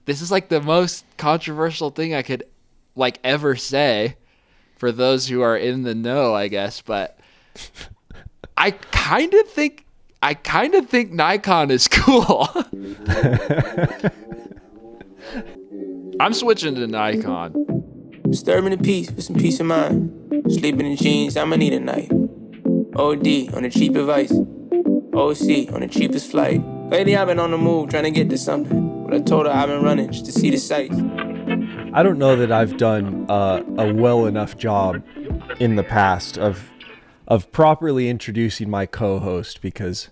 this is like the most controversial thing I could like ever say for those who are in the know, I guess, but I kind of think Nikon is cool. I'm switching to Nikon. Disturbing the peace with some peace of mind. Sleeping in jeans, I'ma need a night. OD on the cheap advice. OC on the cheapest flight. Lately I've been on the move trying to get to something. But I told her I've been running just to see the sights. I don't know that I've done a well enough job in the past of properly introducing my co-host, because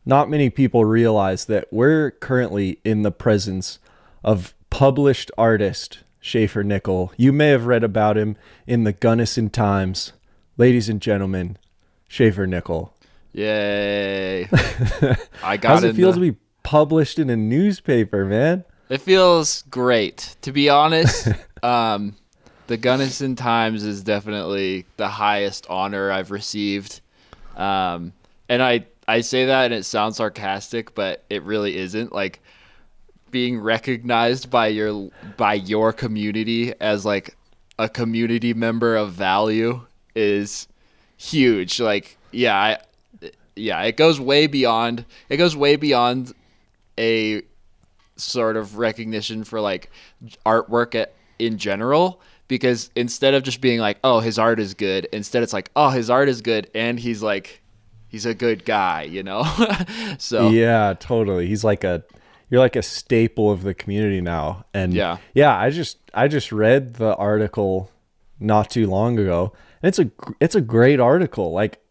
not many people realize that we're currently in the presence of published artist Shaffer Nickel. You may have read about him in the Gunnison Times. Ladies and gentlemen, Shaffer Nickel. Yay. I got How's it feel to be published in a newspaper, man? It feels great. To be honest, the Gunnison Times is definitely the highest honor I've received. And I say that and it sounds sarcastic, but it really isn't. Like, being recognized by your community as like a community member of value is huge. Like, it goes way beyond a sort of recognition for like artwork in general, because instead of just being like, oh, his art is good, instead it's like, oh, his art is good and he's a good guy, you know? So yeah, totally. You're like a staple of the community now. And yeah, I just read the article not too long ago. And it's a great article. Like,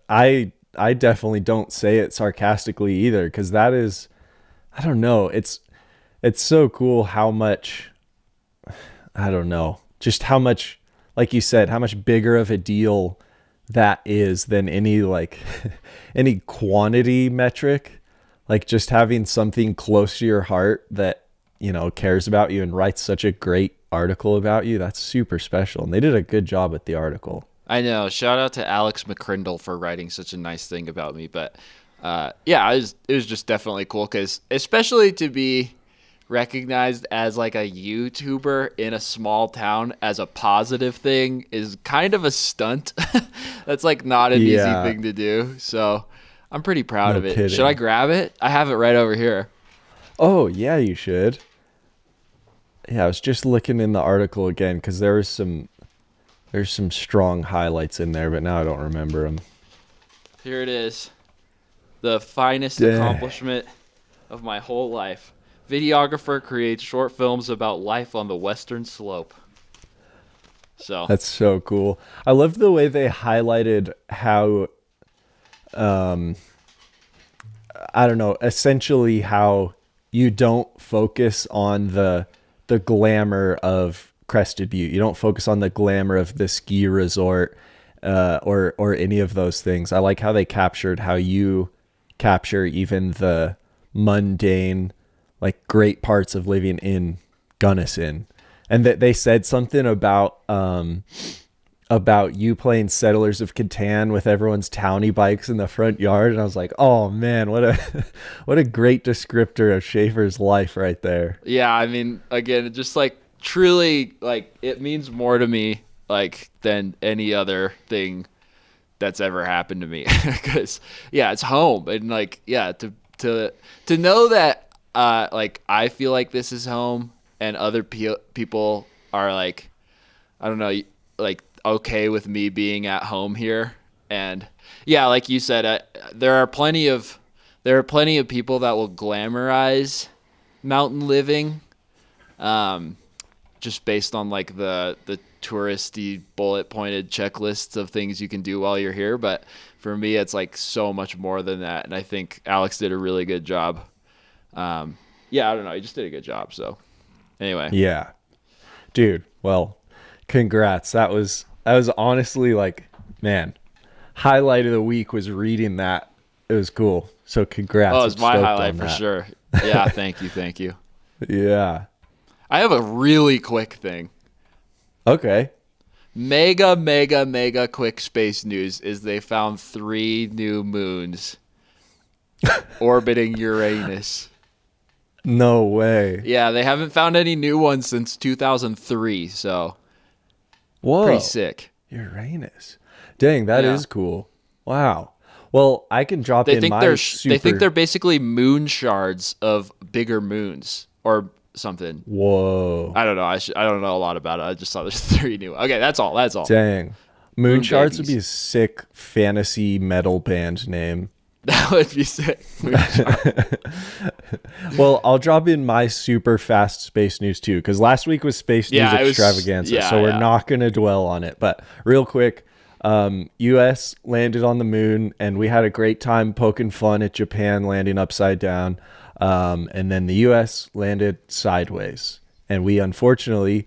I definitely don't say it sarcastically either, because that is, I don't know, it's so cool how much, I don't know, just how much, like you said, how much bigger of a deal that is than any like any quantity metric. Like, just having something close to your heart that, you know, cares about you and writes such a great article about you, that's super special. And they did a good job with the article. I know. Shout out to Alex McCrindle for writing such a nice thing about me. But it was just definitely cool, because especially to be recognized as like a YouTuber in a small town as a positive thing is kind of a stunt. That's like not an easy thing to do. So I'm pretty proud of it. Kidding. Should I grab it? I have it right over here. Oh, yeah, you should. Yeah, I was just looking in the article again, because there's some strong highlights in there, but now I don't remember them. Here it is. The finest accomplishment of my whole life. Videographer creates short films about life on the Western Slope. So that's so cool. I love the way they highlighted how, I don't know, essentially how you don't focus on the glamour of Crested Butte. You don't focus on the glamour of the ski resort, or any of those things. I like how they captured how you capture even the mundane, like, great parts of living in Gunnison. And that they said something about you playing Settlers of Catan with everyone's townie bikes in the front yard, and I was like, oh man, what a great descriptor of Shaffer's life right there. Yeah, I mean, again, it just like truly, like, it means more to me like than any other thing that's ever happened to me, because it's home. And like, to know that like I feel like this is home, and other people are like, I don't know, like okay with me being at home here. And yeah, like you said, there are plenty of people that will glamorize mountain living, just based on like the touristy bullet pointed checklists of things you can do while you're here. But for me, it's like so much more than that. And I think Alex did a really good job. I don't know. He just did a good job. So anyway. Yeah, dude. Well, congrats. That was honestly, like, man, highlight of the week was reading that. It was cool. So congrats. Oh, it was my highlight for sure. Yeah. Thank you. Yeah. I have a really quick thing. Okay. Mega quick space news is they found 3 new moons orbiting Uranus. No way. Yeah, they haven't found any new ones since 2003, so whoa, pretty sick. Uranus. Dang, that is cool. Wow. Well, I can drop they in think my they're super... They think they're basically moon shards of bigger moons or something. Whoa. I don't know. I don't know a lot about it. I just saw there's 3 new. Okay, that's all. Dang. Moon shards babies would be a sick fantasy metal band name. That would be sick. Well, I'll drop in my super fast space news too, because last week was space news extravaganza, so we're not going to dwell on it. But real quick, U.S. landed on the moon, and we had a great time poking fun at Japan landing upside down. And then the U.S. landed sideways, and we unfortunately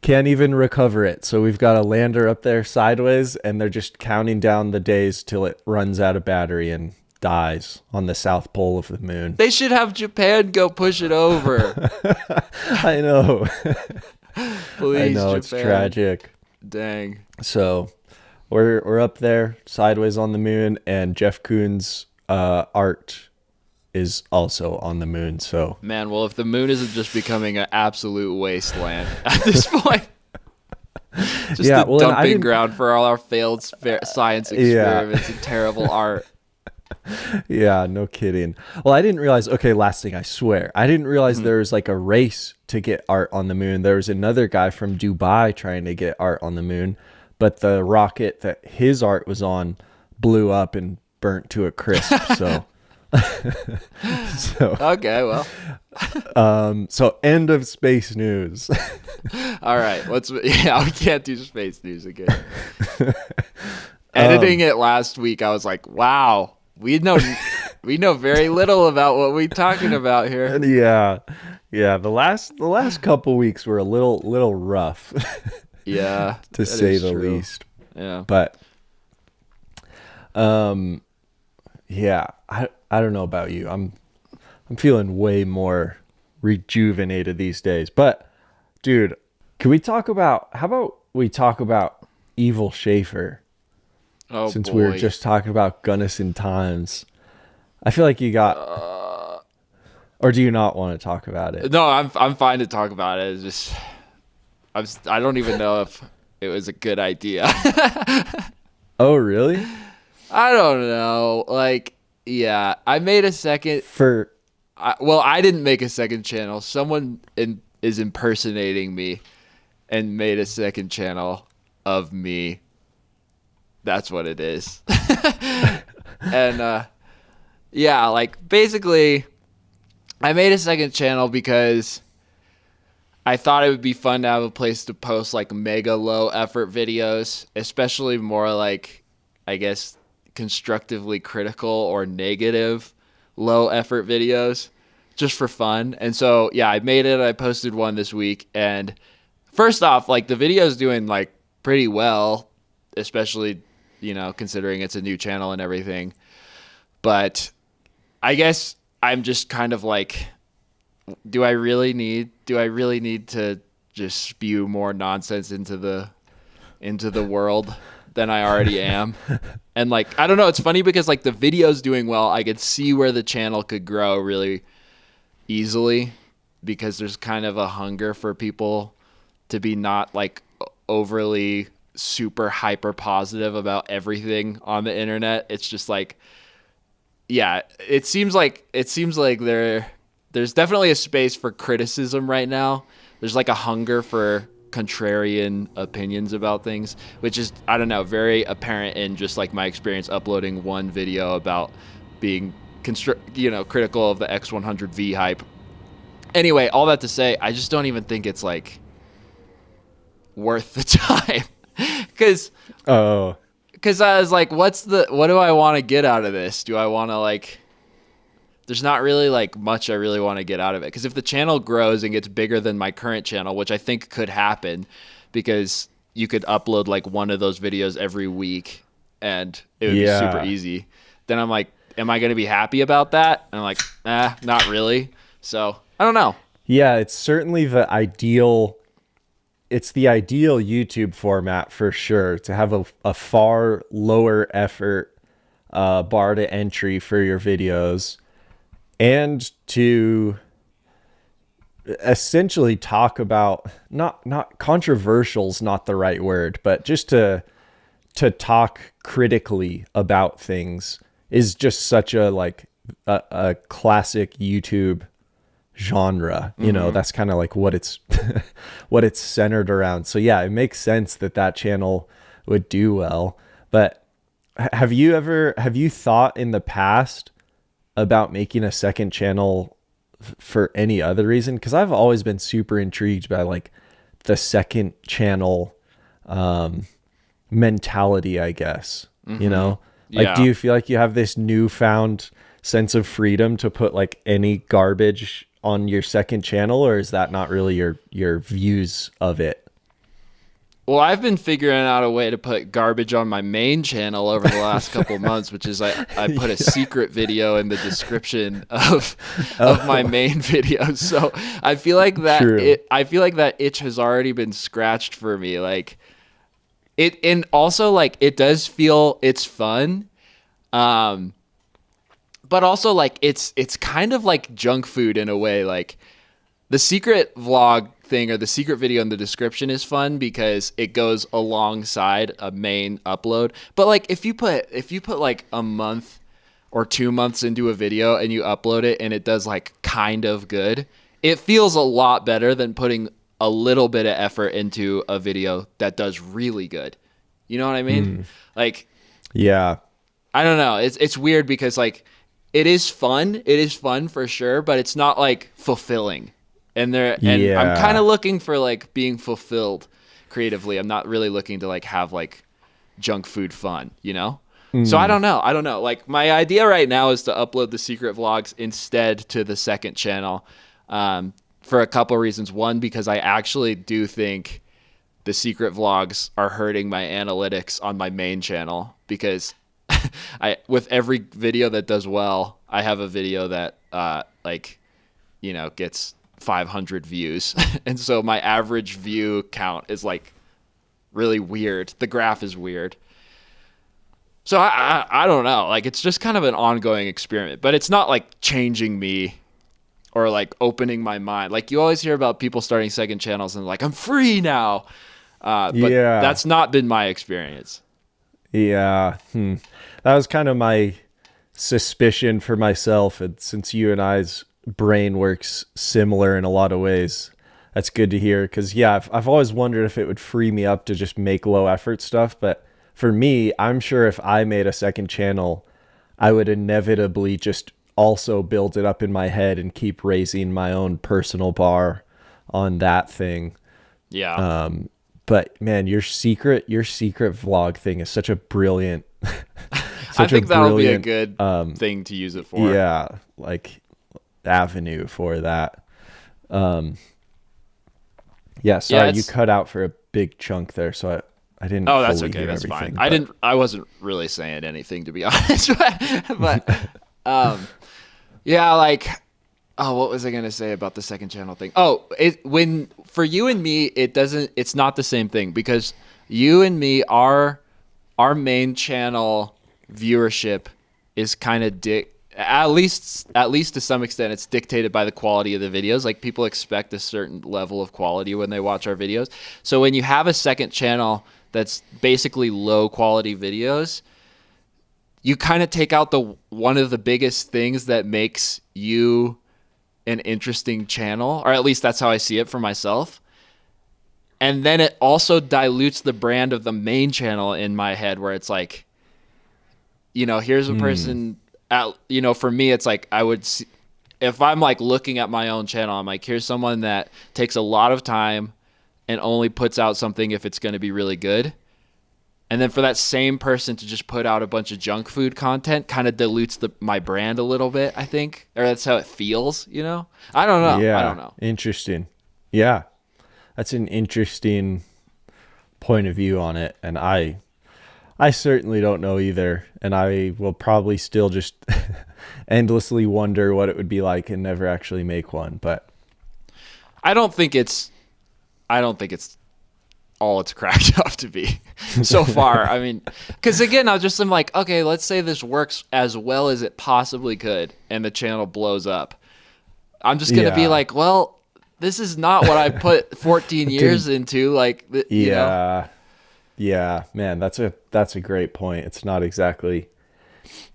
can't even recover it. So we've got a lander up there sideways, and they're just counting down the days till it runs out of battery and dies on the south pole of the moon. They should have Japan go push it over. I know. Please, I know, Japan. it's tragic. Dang. So we're up there sideways on the moon, and Jeff Koons' art is also on the moon. So man, well, if the moon isn't just becoming an absolute wasteland at this point, just a dumping ground for all our failed science experiments and terrible art. Yeah, no kidding. Well, I didn't realize, okay, last thing, I swear, I didn't realize there was like a race to get art on the moon. There was another guy from Dubai trying to get art on the moon, but the rocket that his art was on blew up and burnt to a crisp. So okay, well, so end of space news. All right, we can't do space news again. Editing it last week, I was like, wow, we know very little about what we're talking about here. Yeah, the last couple weeks were a little rough. Yeah, to say the least. Yeah, but yeah, I don't know about you. I'm feeling way more rejuvenated these days. But dude, how about we talk about Evil Shaffer? Oh, since boy. we were just talking about Gunnison Times. I feel like you got or do you not want to talk about it? No, I'm fine to talk about it. It's just I don't even know if it was a good idea. Oh, really? I don't know. Like, yeah, I made a second I didn't make a second channel. Someone is impersonating me and made a second channel of me. That's what it is. And yeah, like basically I made a second channel because I thought it would be fun to have a place to post like mega low effort videos, especially more like, I guess, constructively critical or negative low effort videos just for fun. And so, yeah, I made it. I posted one this week. And first off, like the video is doing like pretty well, especially, considering it's a new channel and everything. But I guess I'm just kind of like, do I really need to just spew more nonsense into the world than I already am? And like, I don't know, it's funny because like the video's doing well. I could see where the channel could grow really easily because there's kind of a hunger for people to be not like overly super hyper positive about everything on the internet. It's just like, yeah, it seems like there's definitely a space for criticism right now. There's like a hunger for contrarian opinions about things, which is, I don't know, very apparent in just like my experience uploading one video about being critical of the X100V hype. Anyway, all that to say, I just don't even think it's like worth the time. Because I was like, what do I want to get out of this? Do I want to like, there's not really like much I really want to get out of it. Because if the channel grows and gets bigger than my current channel, which I think could happen because you could upload like one of those videos every week and it would be super easy, then I'm like, am I going to be happy about that? And I'm like, not really. So I don't know. Yeah, it's certainly the ideal YouTube format for sure, to have a far lower effort bar to entry for your videos, and to essentially talk about not controversial's not the right word, but just to talk critically about things is just such a like a classic YouTube genre. You know, that's kind of like what it's what it's centered around. So yeah, it makes sense that channel would do well. But have you thought in the past about making a second channel for any other reason? Because I've always been super intrigued by like the second channel mentality, I guess. You know, like, do you feel like you have this newfound sense of freedom to put like any garbage on your second channel, or is that not really your views of it? Well, I've been figuring out a way to put garbage on my main channel over the last couple of months, which is I put a secret video in the description of my main videos. So I feel like that itch has already been scratched for me. Like it, and also like it does feel it's fun. But also like it's kind of like junk food in a way. Like the secret vlog thing or the secret video in the description is fun because it goes alongside a main upload. But like if you put like a month or 2 months into a video and you upload it and it does like kind of good, it feels a lot better than putting a little bit of effort into a video that does really good. You know what I mean? Like, yeah, I don't know. It's weird because like it is fun. It is fun for sure, but it's not like fulfilling. And I'm kind of looking for like being fulfilled creatively. I'm not really looking to like have like junk food fun, you know? So I don't know. Like my idea right now is to upload the secret vlogs instead to the second channel, for a couple of reasons. One, because I actually do think the secret vlogs are hurting my analytics on my main channel because with every video that does well, I have a video that gets 500 views. And so my average view count is like really weird. The graph is weird. So I don't know. Like it's just kind of an ongoing experiment, but it's not like changing me or like opening my mind. Like you always hear about people starting second channels and like, I'm free now. But that's not been my experience. Yeah. That was kind of my suspicion for myself. And since you and I's brain works similar in a lot of ways, that's good to hear. Because I've always wondered if it would free me up to just make low effort stuff. But for me, I'm sure if I made a second channel, I would inevitably just also build it up in my head and keep raising my own personal bar on that thing. Yeah. But man, your secret vlog thing is such a brilliant I think that'll be a good thing to use it for. Yeah, like avenue for that. Sorry, you cut out for a big chunk there, so I didn't. Oh, that's okay. That's fine. I wasn't really saying anything, to be honest. but what was I gonna say about the second channel thing? Oh, when for you and me, it's not the same thing because you and me, our main channel viewership is kind of at least to some extent, it's dictated by the quality of the videos. Like people expect a certain level of quality when they watch our videos. So when you have a second channel that's basically low quality videos, you kind of take out one of the biggest things that makes you an interesting channel, or at least that's how I see it for myself. And then it also dilutes the brand of the main channel in my head, where it's like, here's a person for me, it's like I would see, if I'm like looking at my own channel, I'm like, here's someone that takes a lot of time and only puts out something if it's going to be really good. And then for that same person to just put out a bunch of junk food content kind of dilutes my brand a little bit, I think. Or that's how it feels, I don't know. Yeah, I don't know. Interesting. Yeah. That's an interesting point of view on it. And I certainly don't know either. And I will probably still just endlessly wonder what it would be like and never actually make one. But I don't think it's all it's cracked up to be so far. I mean, because again, I'm like, okay, let's say this works as well as it possibly could and the channel blows up. I'm just going to be like, well, this is not what I put 14 years into. Like, you know? Yeah, man, that's a great point. It's not exactly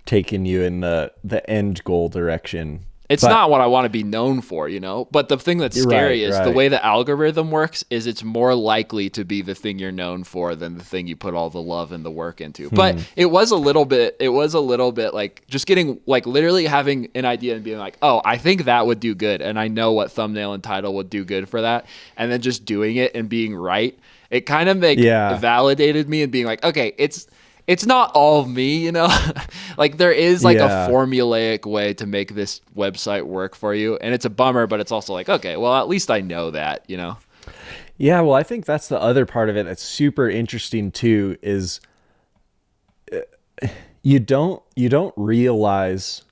taking you in the end goal direction. It's not what I want to be known for, you know? But the thing that's scary is the way the algorithm works is it's more likely to be the thing you're known for than the thing you put all the love and the work into. But it was a little bit like just getting, like, literally having an idea and being like, oh, I think that would do good. And I know what thumbnail and title would do good for that. And then just doing it and being right. It kind of validated me and being like, okay, it's not all me, you know? Like, there is like a formulaic way to make this website work for you. And it's a bummer, but it's also like, okay, well, at least I know that, you know? Yeah, well, I think that's the other part of it that's super interesting too, is you don't realize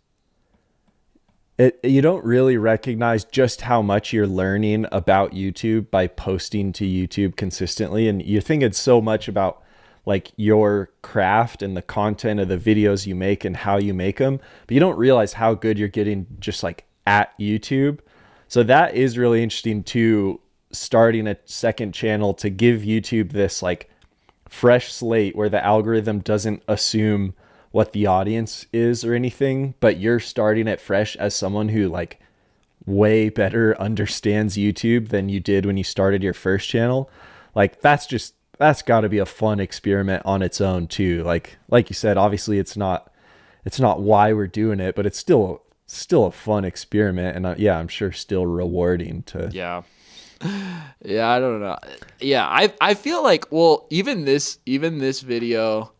it. You don't really recognize just how much you're learning about YouTube by posting to YouTube consistently. And you think it's so much about like your craft and the content of the videos you make and how you make them, but you don't realize how good you're getting just like at YouTube. So that is really interesting too, starting a second channel to give YouTube this like fresh slate where the algorithm doesn't assume what the audience is or anything, but you're starting it fresh as someone who like way better understands YouTube than you did when you started your first channel. Like that's got to be a fun experiment on its own too. Like you said, obviously it's not why we're doing it, but it's still a fun experiment. And I'm sure still rewarding to. Yeah, I don't know. Yeah. I feel like, well, even this video,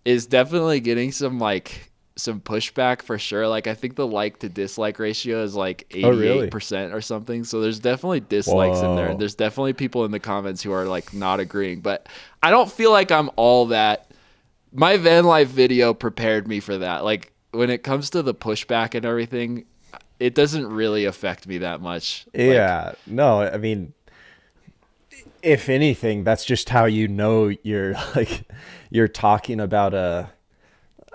is definitely getting some pushback for sure. Like, I think the like to dislike ratio is like 88% or something. So there's definitely dislikes in there. And there's definitely people in the comments who are like not agreeing, but I don't feel like I'm all that. My van life video prepared me for that. Like, when it comes to the pushback and everything, it doesn't really affect me that much. Yeah, no, I mean, if anything, that's just how you know you're talking about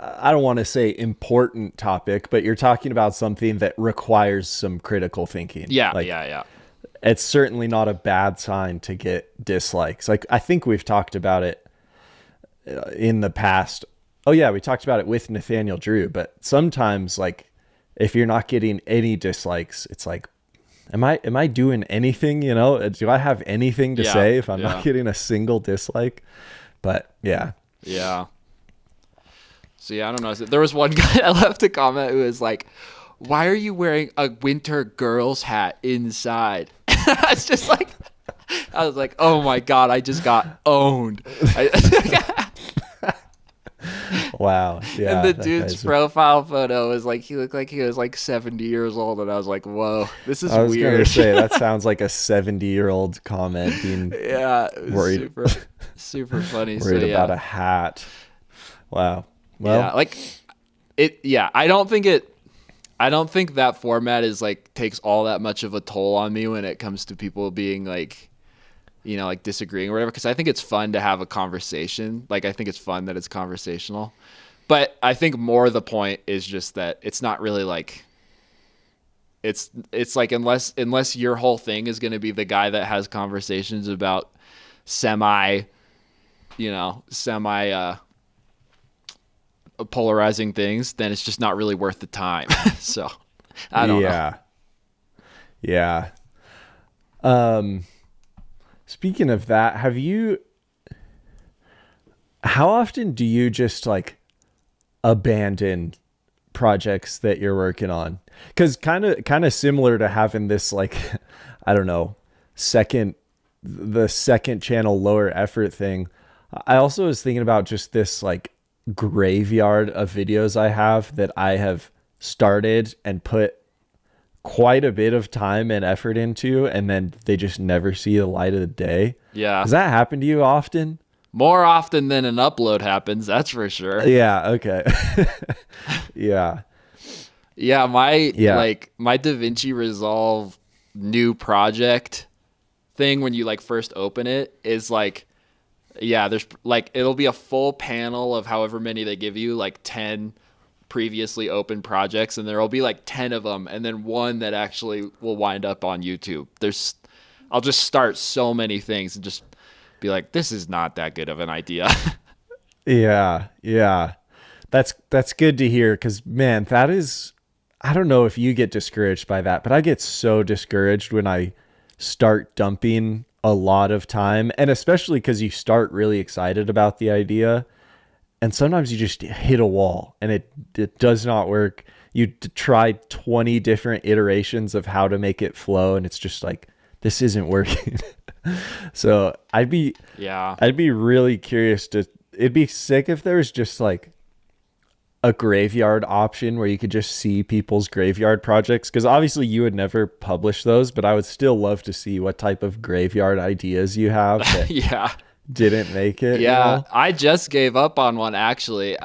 I don't want to say important topic, but you're talking about something that requires some critical thinking. Yeah. It's certainly not a bad sign to get dislikes. Like, I think we've talked about it in the past. Oh yeah, we talked about it with Nathaniel Drew, but sometimes like if you're not getting any dislikes, it's like, am I doing anything, you know? Do I have anything to say if I'm not getting a single dislike? But yeah. So yeah, I don't know. There was one guy that left a comment who was like, "Why are you wearing a winter girl's hat inside?" It's just like, I was like, "Oh my God, I just got owned." Wow. Yeah. And the dude's profile photo was like, he looked like he was like 70 years old, and I was like, "Whoa, this is weird." I was gonna say that sounds like a 70-year-old comment being worried, super funny. Worried about a hat. Wow. Well, yeah, like it. Yeah, I don't think that format is like takes all that much of a toll on me when it comes to people being like, you know, like disagreeing or whatever. Because I think it's fun to have a conversation. Like, I think it's fun that it's conversational. But I think more the point is just that it's not really like. It's like unless your whole thing is going to be the guy that has conversations about semi polarizing things, then it's just not really worth the time. So I don't know. Yeah. Speaking of that, how often do you just like abandon projects that you're working on? Because kind of similar to having this like, I don't know, the second channel lower effort thing. I also was thinking about just this like graveyard of videos I have that I have started and put quite a bit of time and effort into, and then they just never see the light of the day. Yeah. Does that happen to you often? More often than an upload happens, that's for sure. Yeah, okay. Yeah. Yeah, my DaVinci Resolve new project thing, when you like first open it, is like, yeah, there's like, it'll be a full panel of however many they give you, like 10 previously open projects, and there will be like 10 of them, and then one that actually will wind up on YouTube. I'll just start so many things and just be like, this is not that good of an idea. Yeah. That's good to hear, because man, that is, I don't know if you get discouraged by that, but I get so discouraged when I start dumping a lot of time, and especially because you start really excited about the idea, and sometimes you just hit a wall and it does not work. You try 20 different iterations of how to make it flow, and it's just like, this isn't working. So I'd be really curious it'd be sick if there was just like a graveyard option where you could just see people's graveyard projects, because obviously you would never publish those, but I would still love to see what type of graveyard ideas you have that didn't make it. Yeah, you know? I just gave up on one, actually.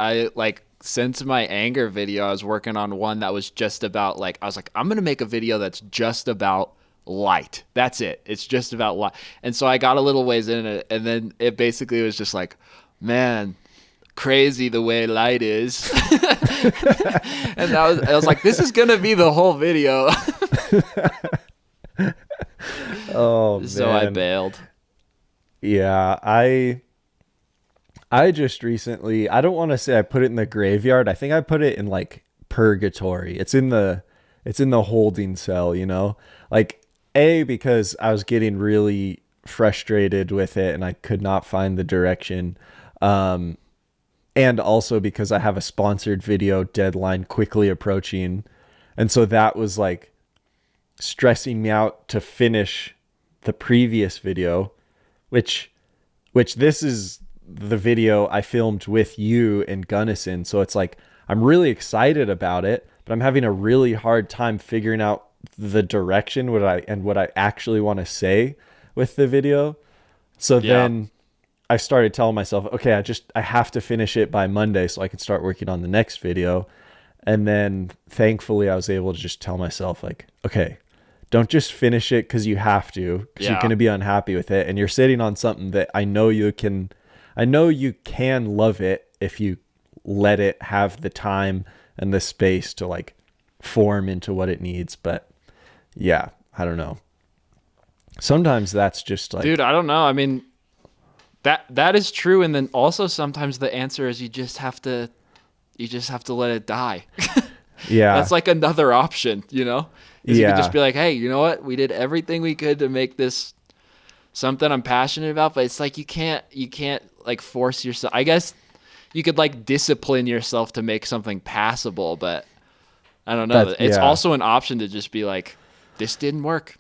Since my anger video, I was working on one that was just about like, I was like, I'm gonna make a video that's just about light. That's it. It's just about light. And so I got a little ways in it, and then it basically was just like, man, crazy the way light is. And I was like, this is gonna be the whole video. Oh, so man. I bailed. Yeah, I just recently, I don't want to say I put it in the graveyard. I think I put it in like purgatory. It's in the holding cell, you know? Like, because I was getting really frustrated with it and I could not find the direction. And also because I have a sponsored video deadline quickly approaching. And so that was like stressing me out to finish the previous video, which this is the video I filmed with you and Gunnison. So it's like, I'm really excited about it, but I'm having a really hard time figuring out the direction, what I actually want to say with the video. So then I started telling myself, okay, I have to finish it by Monday so I can start working on the next video. And then thankfully I was able to just tell myself like, okay, don't just finish it because you have to, because you're going to be unhappy with it. And you're sitting on something that I know you can love it if you let it have the time and the space to like form into what it needs. But yeah, I don't know. Sometimes that's just like, dude, I don't know. I mean, that is true. And then also sometimes the answer is you just have to let it die. Yeah. That's like another option, you know? You Yeah. could just be like, hey, you know what? We did everything we could to make this something I'm passionate about, but it's like you can't like force yourself. I guess you could like discipline yourself to make something passable, but I don't know. It's also an option to just be like, this didn't work.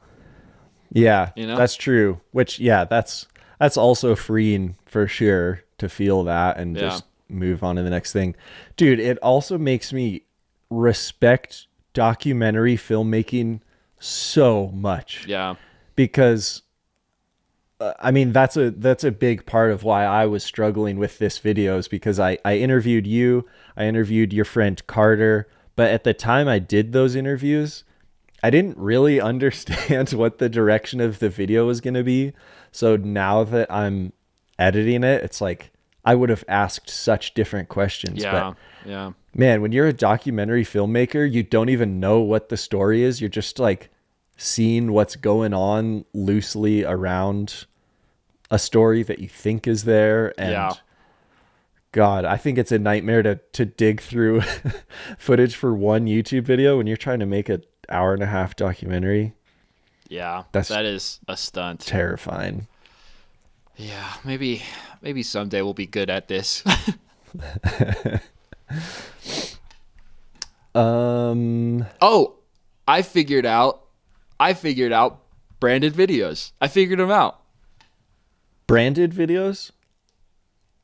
Yeah, you know? That's true. Which, yeah, that's also freeing for sure to feel that and just move on to the next thing. Dude, it also makes me respect documentary filmmaking so much. Yeah. Because I mean, that's a big part of why I was struggling with this video, is because I interviewed you, I interviewed your friend Carter, but at the time I did those interviews, I didn't really understand what the direction of the video was going to be. So now that I'm editing it, it's like I would have asked such different questions. Yeah. But man, when you're a documentary filmmaker, you don't even know what the story is. You're just like seeing what's going on loosely around a story that you think is there. And God, I think it's a nightmare to dig through footage for one YouTube video when you're trying to make an hour-and-a-half documentary. Yeah, that is a stunt. Terrifying. Yeah, maybe someday we'll be good at this. Oh, I figured out branded videos. I figured them out. Branded videos?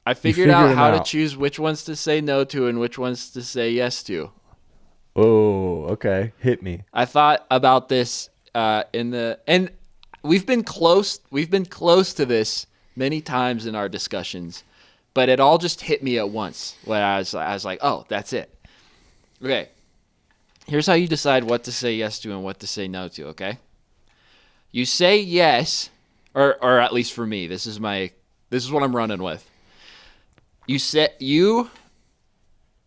I figured out how to choose which ones to say no to and which ones to say yes to. Oh, okay. Hit me. I thought about this and we've been close to this many times in our discussions, but it all just hit me at once when I was like, oh, that's it. Okay. Here's how you decide what to say yes to and what to say no to, okay? You say yes, or at least for me, this is what I'm running with. You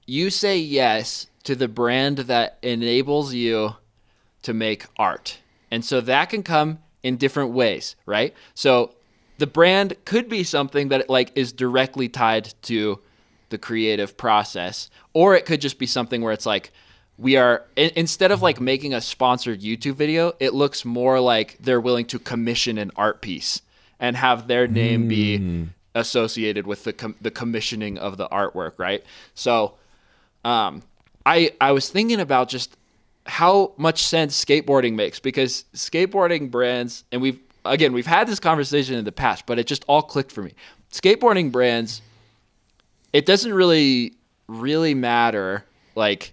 you say yes to the brand that enables you to make art. And so that can come in different ways, right? So the brand could be something that like is directly tied to the creative process, or it could just be something where it's like we are, instead of like making a sponsored YouTube video, it looks more like they're willing to commission an art piece and have their name be associated with the commissioning of the artwork, right? So I was thinking about just how much sense skateboarding makes, because skateboarding brands, and we've had this conversation in the past, but it just all clicked for me. Skateboarding brands, it doesn't really matter like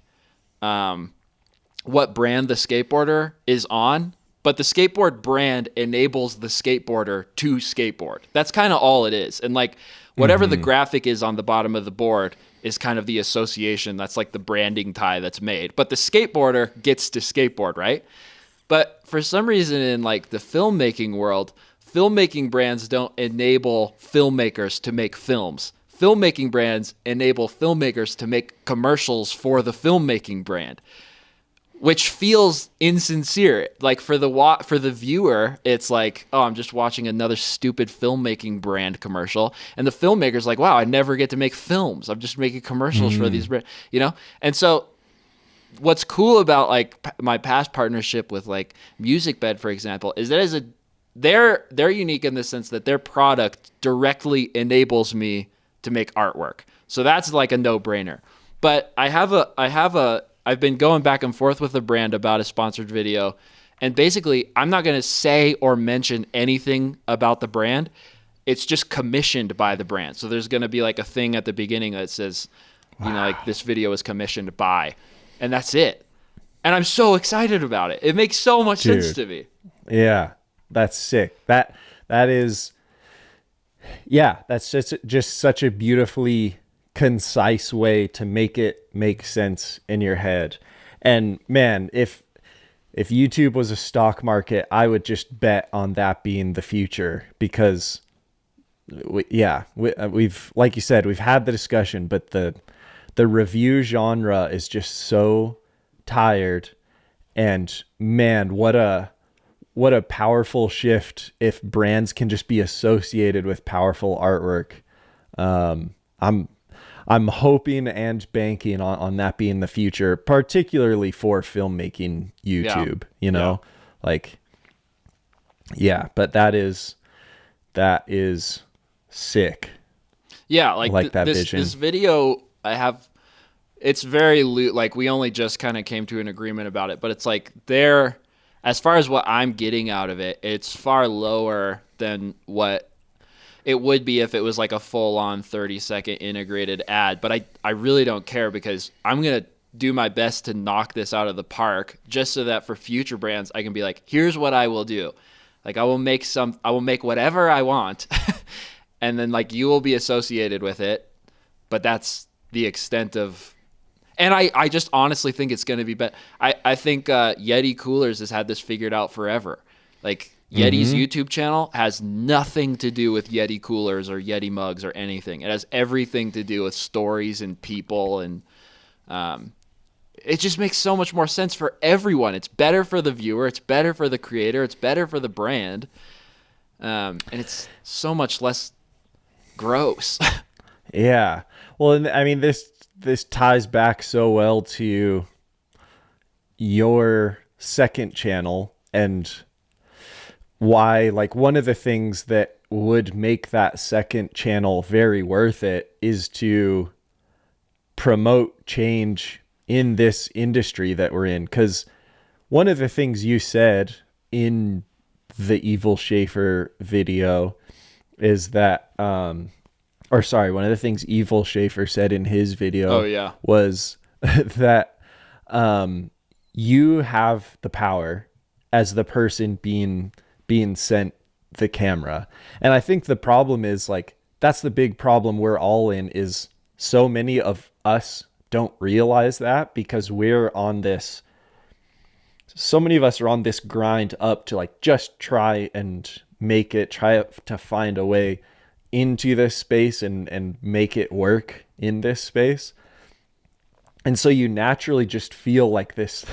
what brand the skateboarder is on, but the skateboard brand enables the skateboarder to skateboard. That's kind of all it is. And like whatever the graphic is on the bottom of the board is kind of the association. That's like the branding tie that's made. But the skateboarder gets to skateboard, right? But for some reason in like the filmmaking world, filmmaking brands don't enable filmmakers to make films. Filmmaking brands enable filmmakers to make commercials for the filmmaking brand, which feels insincere. Like for the viewer, it's like, oh, I'm just watching another stupid filmmaking brand commercial, and the filmmaker's like, wow, I never get to make films. I'm just making commercials for these brands, you know? And so what's cool about like my past partnership with like MusicBed, for example, is that they're unique in the sense that their product directly enables me to make artwork. So that's like a no-brainer. But I've been going back and forth with the brand about a sponsored video, and basically I'm not going to say or mention anything about the brand. It's just commissioned by the brand. So there's going to be like a thing at the beginning that says, you know, like this video is commissioned by, and that's it. And I'm so excited about it. It makes so much sense to me. Yeah, that's sick. That is, yeah, that's just such a beautifully concise way to make it make sense in your head. And man, if YouTube was a stock market, I would just bet on that being the future, because we've like you said, we've had the discussion, but the review genre is just so tired. And man, what a powerful shift if brands can just be associated with powerful artwork. I'm hoping and banking on that being the future, particularly for filmmaking YouTube, you know, like, yeah, but that is sick. Yeah. Like that vision. This video I have, it's very like we only just kind of came to an agreement about it, but it's like as far as what I'm getting out of it, it's far lower than what it would be if it was like a full-on 30-second integrated ad. But I really don't care, because I'm going to do my best to knock this out of the park, just so that for future brands I can be like, here's what I will do. Like I will make whatever I want and then like you will be associated with it, but that's the extent of. And I just honestly think it's going to be better. I think Yeti Coolers has had this figured out forever. Like Yeti's YouTube channel has nothing to do with Yeti Coolers or Yeti mugs or anything. It has everything to do with stories and people, and it just makes so much more sense for everyone. It's better for the viewer. It's better for the creator. It's better for the brand. And it's so much less gross. Yeah. Well, and I mean, this ties back so well to your second channel, and why, like, one of the things that would make that second channel very worth it is to promote change in this industry that we're in. Because one of the things you said in the Evil Shaffer video is that, one of the things Evil Shaffer said in his video was that you have the power as the person being sent the camera. And I think the problem is, like, that's the big problem we're all in, is so many of us don't realize that, because so many of us are on this grind up to like just try to find a way into this space and make it work in this space. And so you naturally just feel like this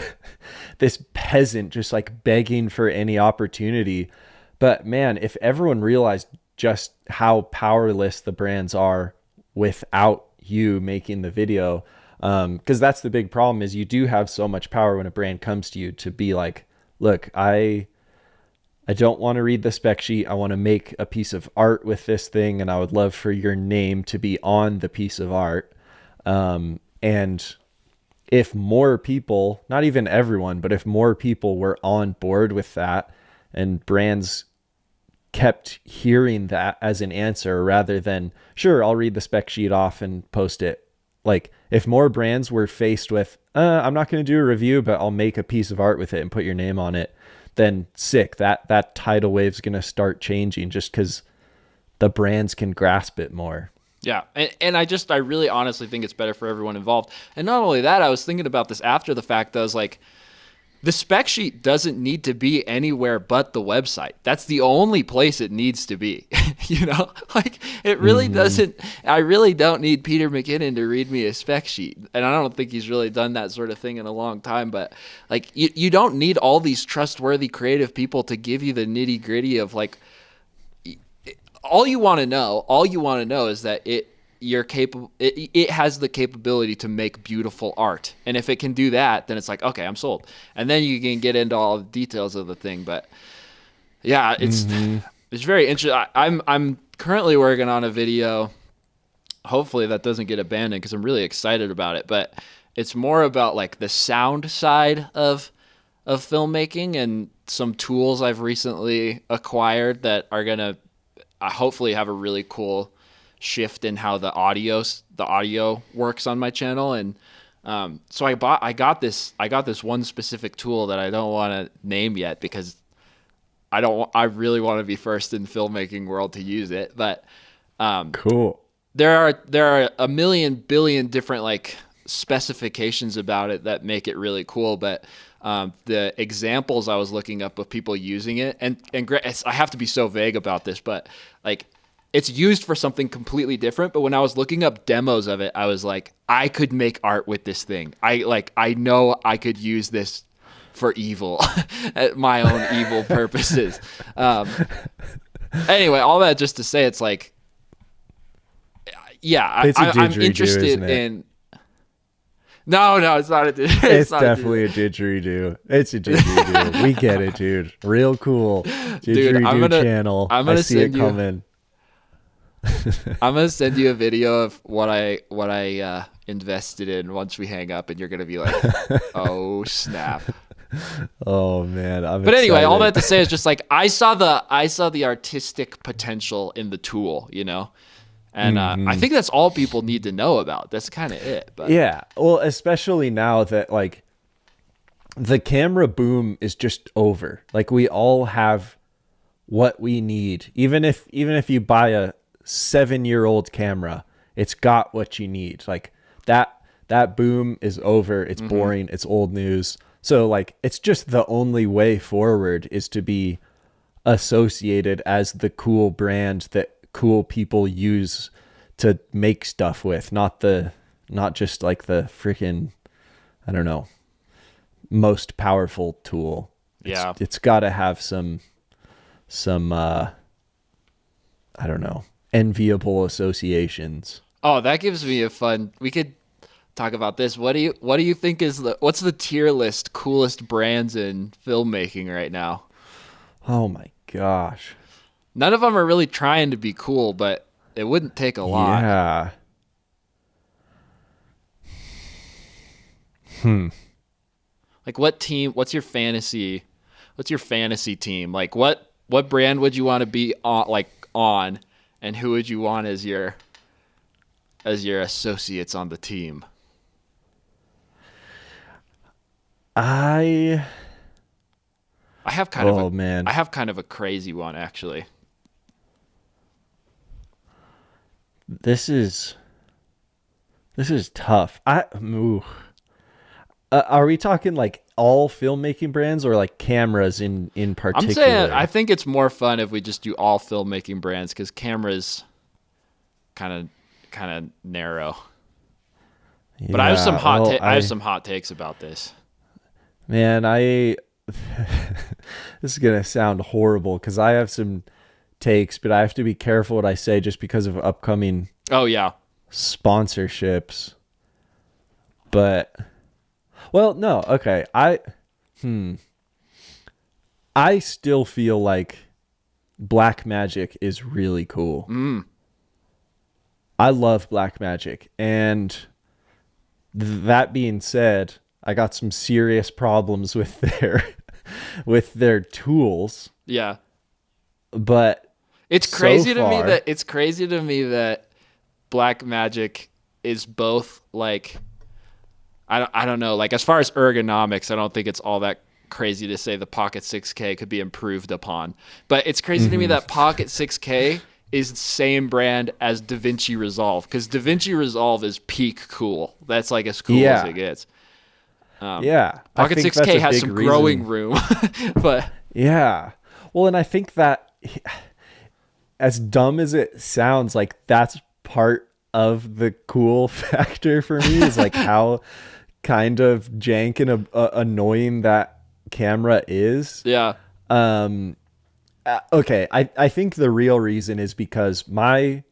this peasant just like begging for any opportunity. But man, if everyone realized just how powerless the brands are without you making the video, because that's the big problem, is you do have so much power when a brand comes to you to be like, look, I don't want to read the spec sheet. I want to make a piece of art with this thing, and I would love for your name to be on the piece of art. And if more people, not even everyone, but if more people were on board with that, and brands kept hearing that as an answer rather than, sure, I'll read the spec sheet off and post it. Like, if more brands were faced with, I'm not going to do a review, but I'll make a piece of art with it and put your name on it, then sick. That tidal wave's going to start changing just because the brands can grasp it more. Yeah. And I really honestly think it's better for everyone involved. And not only that, I was thinking about this after the fact. I was like, the spec sheet doesn't need to be anywhere but the website. That's the only place it needs to be. You know, like it really doesn't. I really don't need Peter McKinnon to read me a spec sheet. And I don't think he's really done that sort of thing in a long time. But like, you don't need all these trustworthy creative people to give you the nitty gritty of like, all you want to know is that you're capable. It has the capability to make beautiful art, and if it can do that, then it's like, okay, I'm sold. And then you can get into all the details of the thing. But yeah, it's very interesting. I'm currently working on a video. Hopefully that doesn't get abandoned because I'm really excited about it. But it's more about like the sound side of filmmaking and some tools I've recently acquired that are gonna hopefully have a really cool shift in how the audio works on my channel. And so I got this one specific tool that I don't want to name yet because I really want to be first in the filmmaking world to use it. But cool. There are a million billion different like specifications about it that make it really cool. But the examples I was looking up of people using it, and I have to be so vague about this, but like it's used for something completely different. But when I was looking up demos of it, I was like, I could make art with this thing. I know I could use this for evil, my own evil purposes. Anyway, all that just to say, it's like, yeah, I'm interested in. No, it's not a didgeridoo. It's definitely a didgeridoo. It's a didgeridoo. We get it, dude. Real cool. Didgeridoo channel. I see it coming. I'm gonna send you a video of what I invested in once we hang up, and you're gonna be like, "Oh snap!" Oh man, but anyway, all that to say is just like I saw the artistic potential in the tool, you know. And I think that's all people need to know about. That's kind of it. But yeah, well, especially now that like the camera boom is just over. Like we all have what we need. Even if you buy a 7-year-old camera, it's got what you need. Like that boom is over. It's boring. It's old news. So like it's just the only way forward is to be associated as the cool brand that cool people use to make stuff with, not just like the freaking, I don't know, most powerful tool. It's got to have some I don't know, enviable associations. Oh, that gives me we could talk about this. What do you think what's the tier list coolest brands in filmmaking right now? Oh my gosh. None of them are really trying to be cool, but it wouldn't take a lot. Yeah. Like what's your fantasy team? Like what brand would you want to be on, and who would you want as your associates on the team? I have kind of a crazy one actually. This is tough. Are we talking like all filmmaking brands or like cameras in particular? I'm saying I think it's more fun if we just do all filmmaking brands because cameras kind of narrow. But I have some Yeah, I have some hot takes about this. Man, this is gonna sound horrible because I have some takes, but I have to be careful what I say just because of upcoming sponsorships. But well, no, okay. I still feel like Blackmagic is really cool. I love Blackmagic, and that being said, I got some serious problems with their tools. Yeah. But it's crazy to me that Blackmagic is both like I don't know, like as far as ergonomics, I don't think it's all that crazy to say the Pocket 6K could be improved upon. But it's crazy to me that Pocket 6K is the same brand as DaVinci Resolve, because DaVinci Resolve is peak cool. That's like as cool as it gets. Pocket 6K has some growing room, but yeah. Well, and I think that as dumb as it sounds, like that's part of the cool factor for me is like how kind of jank and annoying that camera is. Yeah. Okay. I think the real reason is because my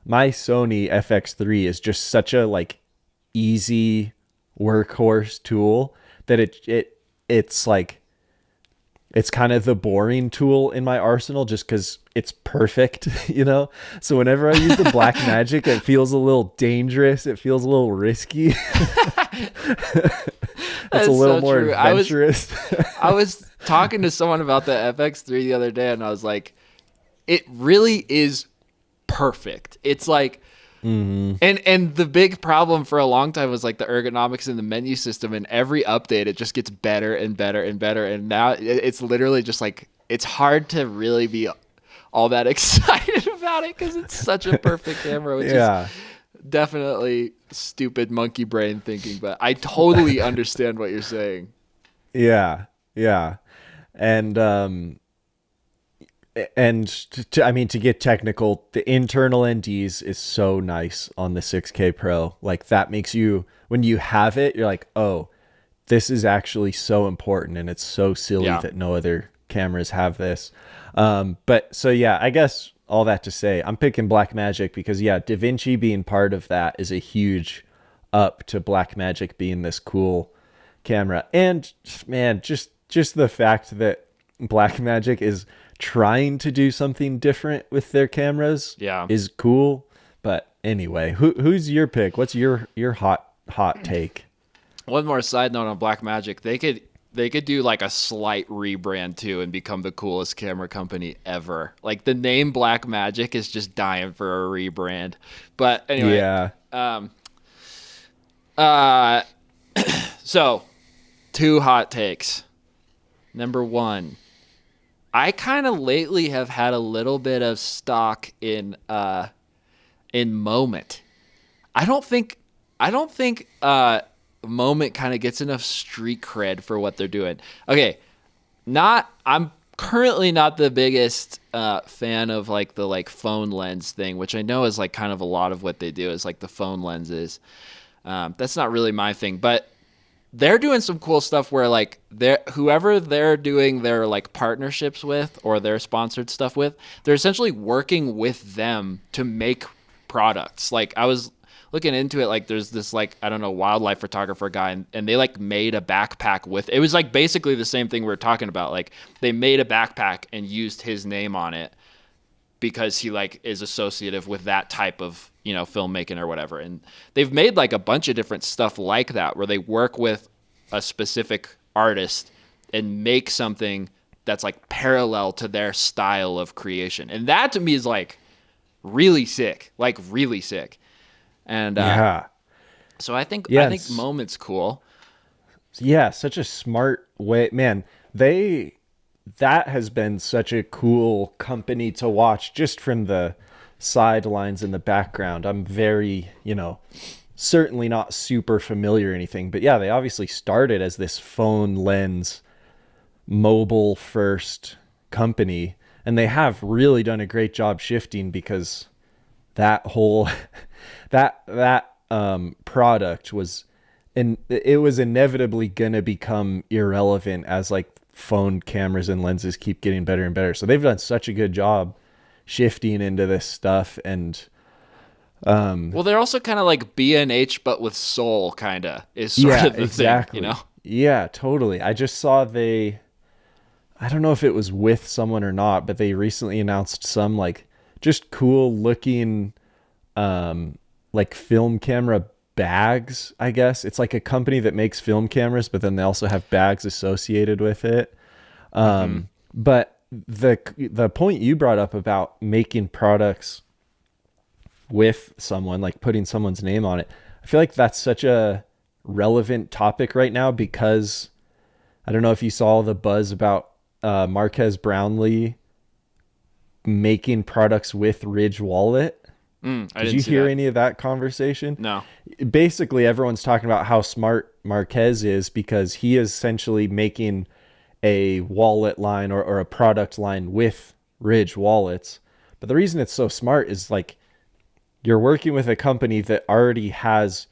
Sony FX3 is just such a like easy workhorse tool that it's like, it's kind of the boring tool in my arsenal just because it's perfect, you know? So whenever I use the Blackmagic, it feels a little dangerous. It feels a little risky. It's a little more adventurous. I was talking to someone about the FX3 the other day, and I was like, it really is perfect. It's like, and the big problem for a long time was like the ergonomics in the menu system, and every update it just gets better and better and better, and now it's literally just like it's hard to really be all that excited about it because it's such a perfect camera, which is definitely stupid monkey brain thinking, but I totally understand what you're saying. Yeah and I mean, to get technical, the internal NDs is so nice on the 6K Pro. Like that makes you, when you have it, you're like, oh, this is actually so important. And it's so silly that no other cameras have this. But so, yeah, I guess all that to say, I'm picking Blackmagic because DaVinci being part of that is a huge up to Blackmagic being this cool camera. And man, just the fact that Blackmagic is trying to do something different with their cameras is cool. But anyway, who's your pick? What's your hot take? One more side note on Blackmagic, they could do like a slight rebrand too and become the coolest camera company ever. Like the name Blackmagic is just dying for a rebrand. But anyway, so 2 hot takes. Number 1, I kind of lately have had a little bit of stock in Moment. I don't think Moment kind of gets enough street cred for what they're doing. Okay, I'm currently not the biggest fan of like the like phone lens thing, which I know is like kind of a lot of what they do is like the phone lenses. That's not really my thing, but they're doing some cool stuff where like whoever they're doing their like partnerships with or their sponsored stuff with, they're essentially working with them to make products. Like I was looking into it, like there's this like, I don't know, wildlife photographer guy, and they like made a backpack with, it was like basically the same thing we were talking about. Like they made a backpack and used his name on it because he like is associative with that type of, you know, filmmaking or whatever. And they've made like a bunch of different stuff like that where they work with a specific artist and make something that's like parallel to their style of creation. And that to me is like really sick, And so I think Moment's cool. Yeah, such a smart way, man. That has been such a cool company to watch just from the sidelines in the background. I'm very, certainly not super familiar or anything, but yeah, they obviously started as this phone lens mobile first company, and they have really done a great job shifting because that whole that product was, and it was inevitably gonna become irrelevant as like phone cameras and lenses keep getting better and better. So they've done such a good job shifting into this stuff. And well, they're also kind of like B&H but with soul, kind of is sort of the thing, you know? Yeah, totally. I just saw I don't know if it was with someone or not, but they recently announced some like just cool looking like film camera bags, I guess. It's like a company that makes film cameras, but then they also have bags associated with it. But the point you brought up about making products with someone, like putting someone's name on it, I feel like that's such a relevant topic right now, because I don't know if you saw the buzz about Marquez Brownlee making products with Ridge Wallet. Did you hear any of that conversation? No. Basically, everyone's talking about how smart Marquez is, because he is essentially making a wallet line or a product line with Ridge wallets. But the reason it's so smart is like you're working with a company that already has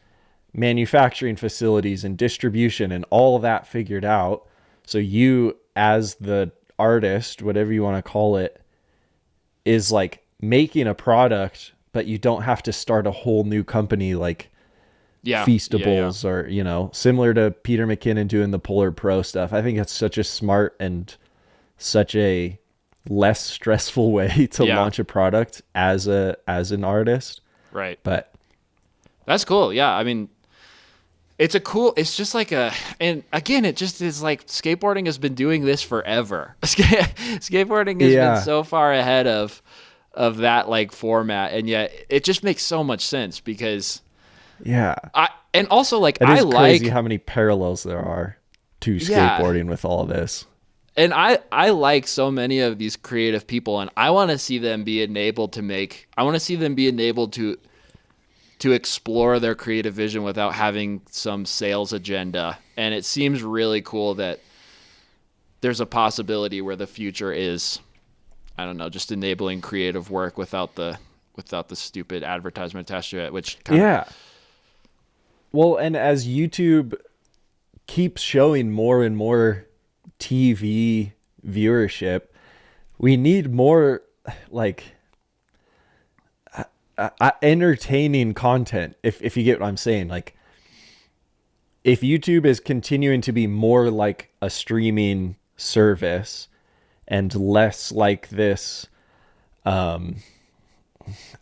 manufacturing facilities and distribution and all of that figured out. So you, as the artist, whatever you want to call it, is like making a product, but you don't have to start a whole new company like Feastables or, you know, similar to Peter McKinnon doing the Polar Pro stuff. I think it's such a smart and such a less stressful way to launch a product as an artist. Right. But that's cool. Yeah. I mean, it's just like and again, it just is like skateboarding has been doing this forever. Skateboarding has been so far ahead of that like format, and yet it just makes so much sense because and also like it is crazy how many parallels there are to skateboarding with all this. And I like so many of these creative people, and I want to see them be enabled to explore their creative vision without having some sales agenda. And it seems really cool that there's a possibility where the future is, I don't know, just enabling creative work without the stupid advertisement attached to it, which well, and as YouTube keeps showing more and more TV viewership, we need more like entertaining content, if you get what I'm saying. Like if YouTube is continuing to be more like a streaming service and less like this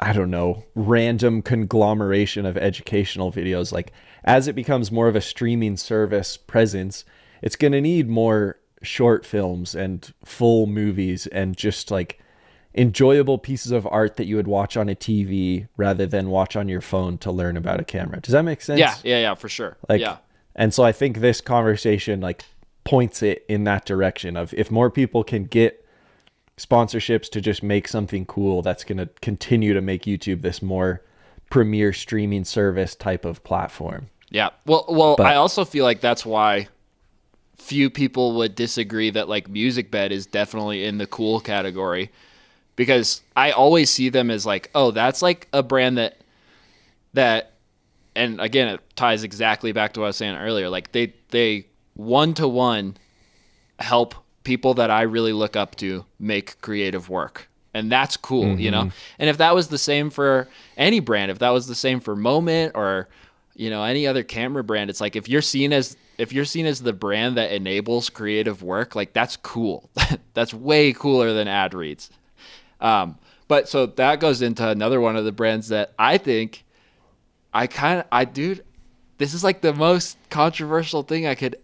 I don't know, random conglomeration of educational videos, like as it becomes more of a streaming service presence, it's going to need more short films and full movies and just like enjoyable pieces of art that you would watch on a TV rather than watch on your phone to learn about a camera. Does that make sense? Yeah, for sure. Like, and so I think this conversation like points it in that direction of if more people can get sponsorships to just make something cool, that's going to continue to make YouTube this more premier streaming service type of platform. Yeah. Well, but I also feel like that's why few people would disagree that like MusicBed is definitely in the cool category, because I always see them as like, oh, that's like a brand that, and again, it ties exactly back to what I was saying earlier. Like they one-to-one help people that I really look up to make creative work. And that's cool, you know? And if that was the same for any brand, if that was the same for Moment or, you know, any other camera brand, it's like if you're seen as the brand that enables creative work, like that's cool. That's way cooler than ad reads. But so that goes into another one of the brands that I think this is like the most controversial thing I could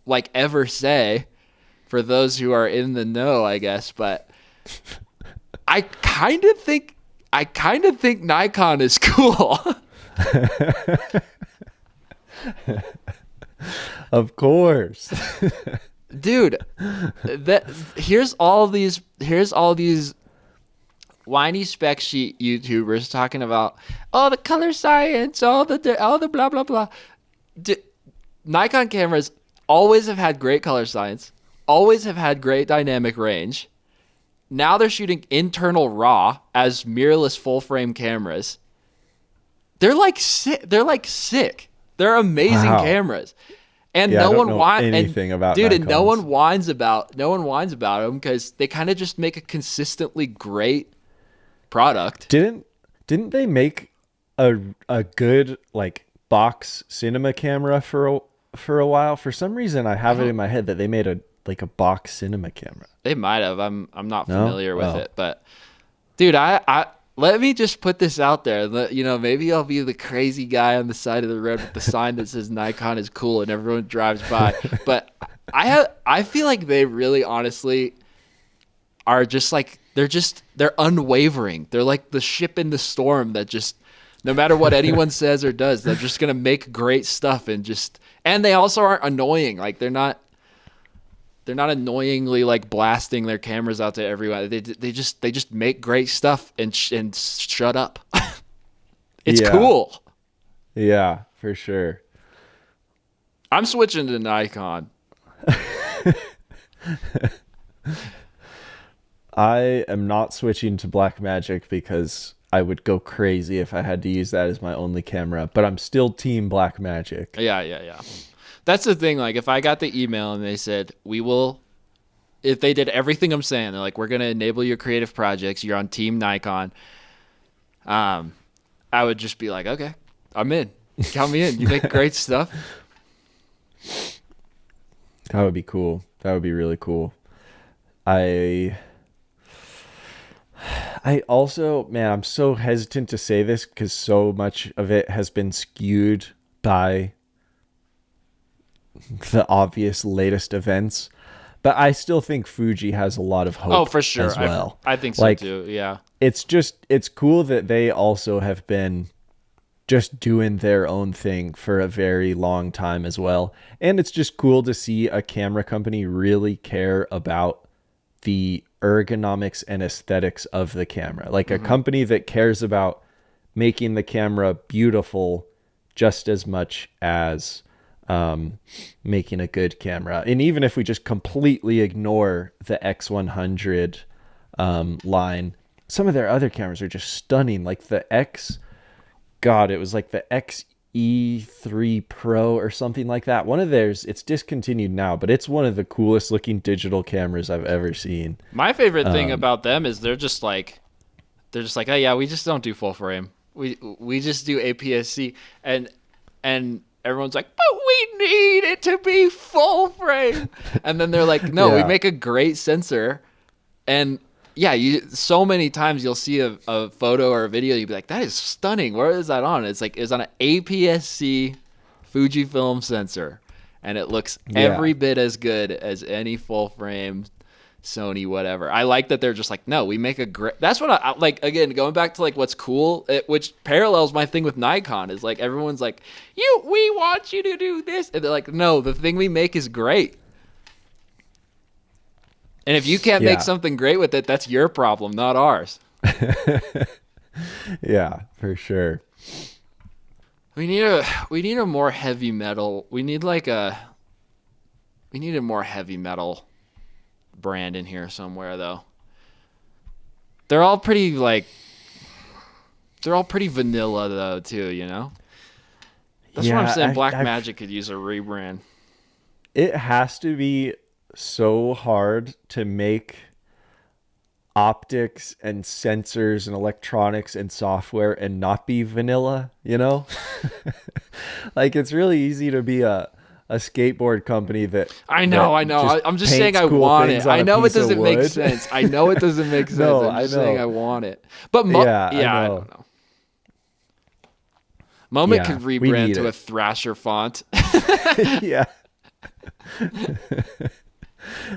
like ever say for those who are in the know, I guess, but I kind of think Nikon is cool. Of course. Dude, here's all these whiny spec sheet YouTubers talking about the color science, all the blah blah blah. Nikon cameras always have had great color science, always have had great dynamic range. Now they're shooting internal RAW as mirrorless full frame cameras. They're like sick. They're amazing cameras. And yeah, no I don't one know whines anything about dude, and no Nikons. one whines about them because they kind of just make a consistently great product. Didn't they make a good like box cinema camera for a while? For some reason, I have it in my head that they made a box cinema camera. They might have. I'm not familiar with it, but dude, I let me just put this out there. Maybe I'll be the crazy guy on the side of the road with the sign that says Nikon is cool and everyone drives by. But I feel like they really honestly are just like they're unwavering. They're like the ship in the storm that just no matter what anyone says or does, they're just gonna make great stuff and they also aren't annoying. Like they're not annoyingly like blasting their cameras out to everyone. They just make great stuff and shut up. It's cool. Yeah, for sure. I'm switching to Nikon. I am not switching to Blackmagic because I would go crazy if I had to use that as my only camera, but I'm still team Blackmagic. Yeah. That's the thing. Like, if I got the email and they said, if they did everything I'm saying, they're like, we're going to enable your creative projects, you're on Team Nikon, I would just be like, okay, I'm in. Count me in. You make great stuff. That would be cool. That would be really cool. I also, man, I'm so hesitant to say this because so much of it has been skewed by the obvious latest events, but I still think Fuji has a lot of hope. Oh, for sure. As well. I think so too. Yeah. It's cool that they also have been just doing their own thing for a very long time as well. And it's just cool to see a camera company really care about the ergonomics and aesthetics of the camera. Like a company that cares about making the camera beautiful just as much as making a good camera. And even if we just completely ignore the X100 line, some of their other cameras are just stunning. Like the it was like the XE3 Pro or something like that. One of theirs, it's discontinued now, but it's one of the coolest looking digital cameras I've ever seen. My favorite thing about them is they're just like, oh yeah, we just don't do full frame. We just do APS-C, and everyone's like, but we need it to be full frame. And then they're like, no, we make a great sensor. And yeah, so many times you'll see a photo or a video, you'll be like, that is stunning. Where is that on? It's like, it's on an APS-C Fujifilm sensor. And it looks every bit as good as any full frame Sony, whatever. I like that they're just like, no, we make a great. That's what I like. Again, going back to like what's cool, which parallels my thing with Nikon, is like everyone's like, we want you to do this, and they're like, no, the thing we make is great. And if you can't make something great with it, that's your problem, not ours. Yeah, for sure. We need a more heavy metal. We need a more heavy metal brand in here somewhere, though. They're all pretty vanilla though too, you know. That's what I'm saying. Blackmagic could use a rebrand. It has to be so hard to make optics and sensors and electronics and software and not be vanilla, you know. Like it's really easy to be a skateboard company that I know. I'm just saying I want it. I know it doesn't make sense. I know it doesn't make sense. No, I'm just saying I want it. But I don't know. Moment could rebrand to a Thrasher font. Yeah.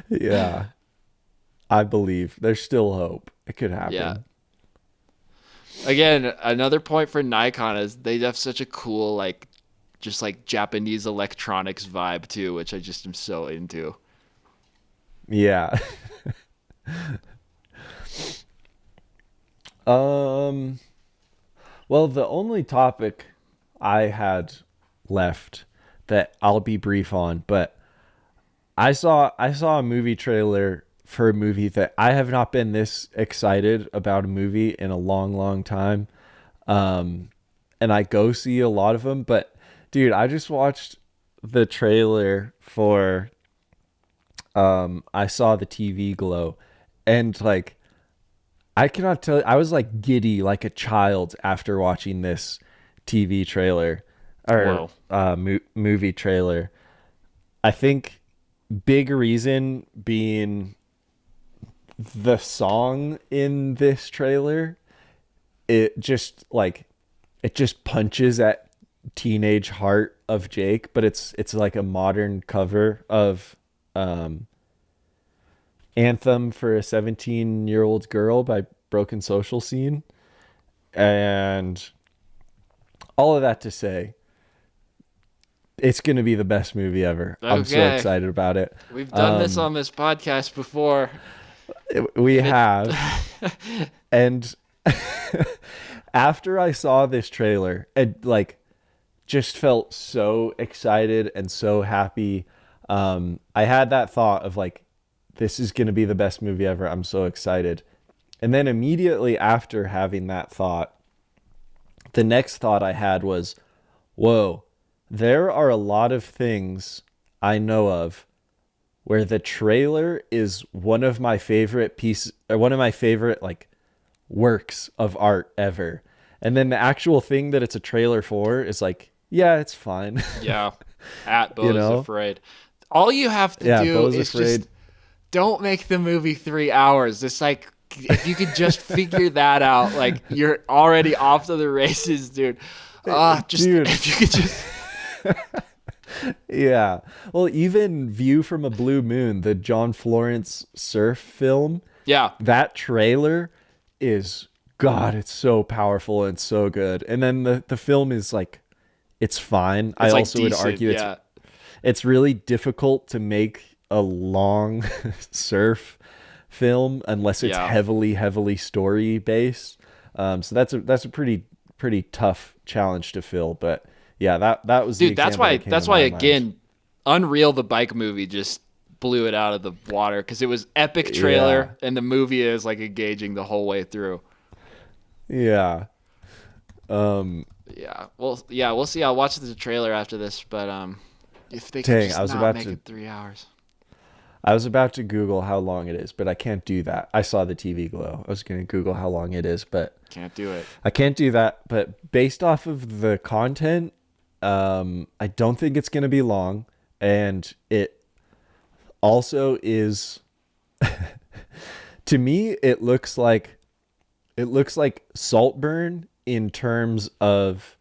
Yeah. I believe there's still hope. It could happen. Yeah. Again, another point for Nikon is they have such a cool just like Japanese electronics vibe too, which I just am so into. Yeah. Well, the only topic I had left that I'll be brief on, but I saw a movie trailer for a movie that I have not been this excited about a movie in a long, long time. And and I go see a lot of them. But dude, I just watched the trailer for I Saw the TV Glow, and like I cannot tell you, I was like giddy like a child after watching this TV trailer or movie trailer. I think big reason being the song in this trailer. It just punches at teenage heart of Jake, but it's like a modern cover of Anthem for a 17-year-old Girl by Broken Social Scene. And all of that to say, it's going to be the best movie ever. Okay. I'm so excited about it. We've done this on this podcast before. We have. And after I saw this trailer, it like just felt so excited and so happy. I had that thought of like, this is going to be the best movie ever. I'm so excited. And then immediately after having that thought, the next thought I had was, whoa, there are a lot of things I know of where the trailer is one of my favorite pieces, or one of my favorite like works of art ever. And then the actual thing that it's a trailer for is like, yeah, it's fine. Yeah. At Bo's Afraid. All you have to do Bo's is Afraid. Just don't make the movie 3 hours. It's like, if you could just figure that out, like you're already off to the races, dude. Dude. If you could just. Yeah. Well, even View from a Blue Moon, the John Florence surf film. Yeah. That trailer is, God, it's so powerful and so good. And then the film is like, it's fine. It's I like also would argue it's really difficult to make a long surf film unless it's heavily story based. So that's a pretty tough challenge to fill. But yeah, that was dude. That's why again, Unreal the bike movie just blew it out of the water because it was epic trailer and the movie is like engaging the whole way through. Yeah. Yeah. Well, yeah, we'll see. I'll watch the trailer after this, but if they could just not make it 3 hours. I was about to Google how long it is, but I can't do that. I Saw the TV Glow. I was going to Google how long it is, but can't do it. I can't do that. But based off of the content, I don't think it's going to be long. And it also is, to me, it looks like Saltburn in terms of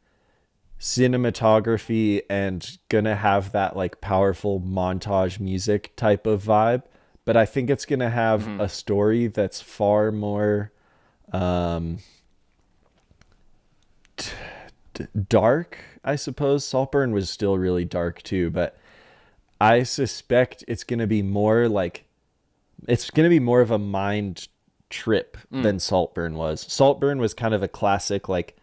cinematography and gonna have that like powerful montage music type of vibe, but I think it's gonna have a story that's far more dark, I suppose. Saltburn was still really dark too, but I suspect it's gonna be more like, it's gonna be more of a mind trip than Saltburn was. Saltburn was kind of a classic like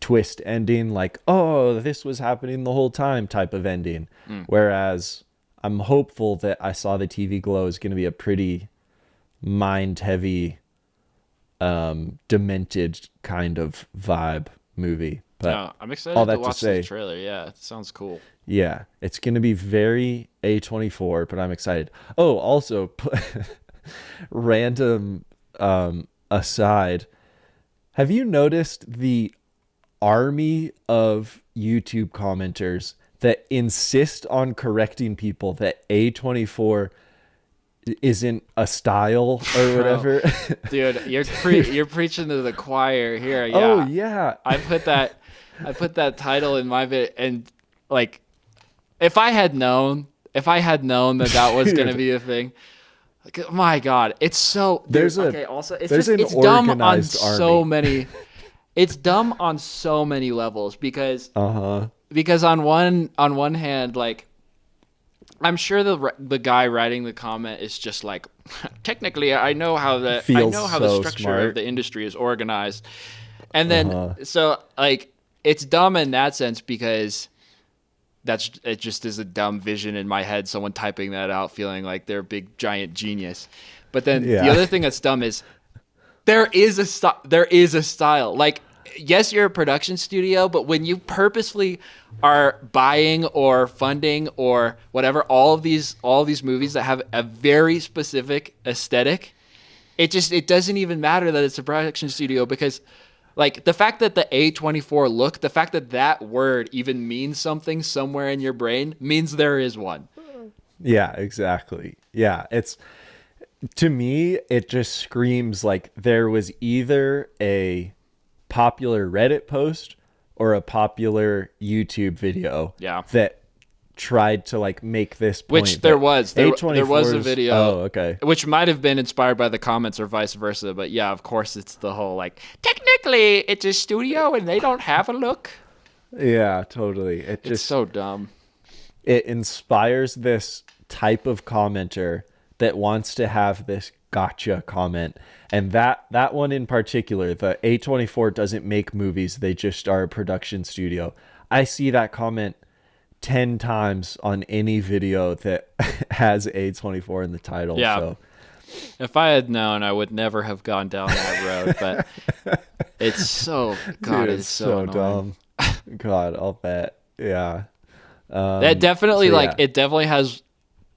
twist ending, like, oh, this was happening the whole time type of ending. Whereas I'm hopeful that I Saw the TV Glow is going to be a pretty mind heavy, demented kind of vibe movie. But no, I'm excited to watch the trailer. Yeah, it sounds cool. Yeah, it's going to be very A24, but I'm excited. Oh, also, random aside, have you noticed the army of YouTube commenters that insist on correcting people that A24 isn't a style or whatever? Dude, you're preaching to the choir here. Yeah. Oh yeah. I put that title in my video, and like, if I had known that was going to be a thing, like, my God, it's so. It's dumb on army. So many. It's dumb on so many levels because on one hand, like, I'm sure the guy writing the comment is just like, technically I know how the structure smart. of the industry is organized, and then so like it's dumb in that sense because it just is a dumb vision in my head. Someone typing that out, feeling like they're a big giant genius, but then the other thing that's dumb is there is a style. Like, yes, you're a production studio, but when you purposefully are buying or funding or whatever, all of these movies that have a very specific aesthetic, it doesn't even matter that it's a production studio, because like the fact that the A24 look, the fact that that word even means something somewhere in your brain means there is one. Yeah, exactly. Yeah, to me, it just screams like there was either a popular Reddit post or a popular YouTube video that tried to like make this point. Which there was a video. Oh, okay. Which might have been inspired by the comments or vice versa, but yeah, of course it's the whole like technically it's a studio and they don't have a look. Yeah, totally. It's so dumb. It inspires this type of commenter that wants to have this gotcha comment. And that one in particular, the A24 doesn't make movies, they just are a production studio. I see that comment 10 times on any video that has A24 in the title. Yeah. So if I had known, I would never have gone down that road, but it's so, God, dude, it's so dumb. God, I'll bet. Yeah. That definitely, it definitely has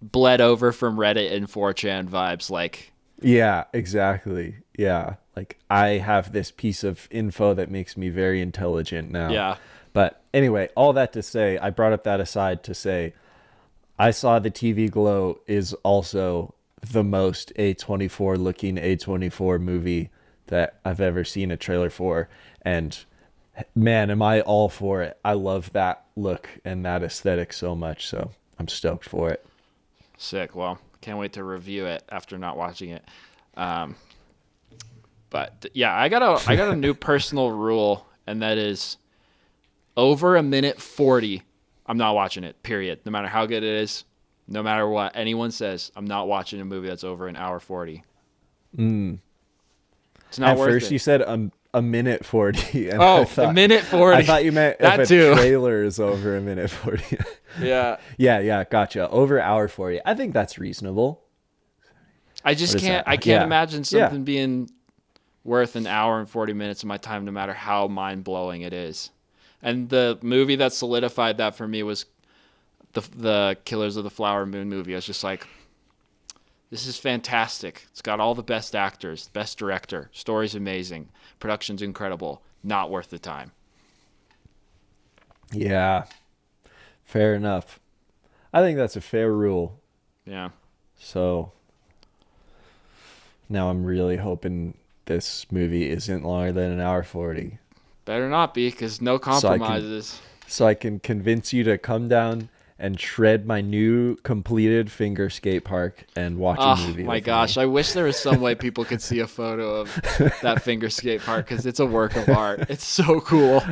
bled over from Reddit and 4chan vibes. Like, yeah, exactly. Yeah. Like, I have this piece of info that makes me very intelligent now. Yeah. But anyway, all that to say, I brought up that aside to say, I saw the TV Glow is also the most A24 looking A24 movie that I've ever seen a trailer for. And man, am I all for it. I love that look and that aesthetic so much. So I'm stoked for it. Sick. Well, can't wait to review it after not watching it. But yeah, I got a new personal rule, and that is over a minute 40. I'm not watching it, period. No matter how good it is, no matter what anyone says, I'm not watching a movie that's over an hour 40. It's not worth it. At first you said a minute 40. And a minute 40. I thought you meant that if too. A trailer is over a minute 40. Yeah. Yeah, gotcha. Over hour 40. I think that's reasonable. I can't imagine something being worth an hour and 40 minutes of my time, no matter how mind-blowing it is. And the movie that solidified that for me was the Killers of the Flower Moon movie. I was just like, this is fantastic. It's got all the best actors, best director, story's amazing, production's incredible, not worth the time. Yeah, fair enough. I think that's a fair rule. Yeah. So now I'm really hoping this movie isn't longer than an hour 40. Better not be, because no compromises. So I can convince you to come down and shred my new completed finger skate park and watch a movie. Oh my gosh, I wish there was some way people could see a photo of that finger skate park, because it's a work of art. It's so cool.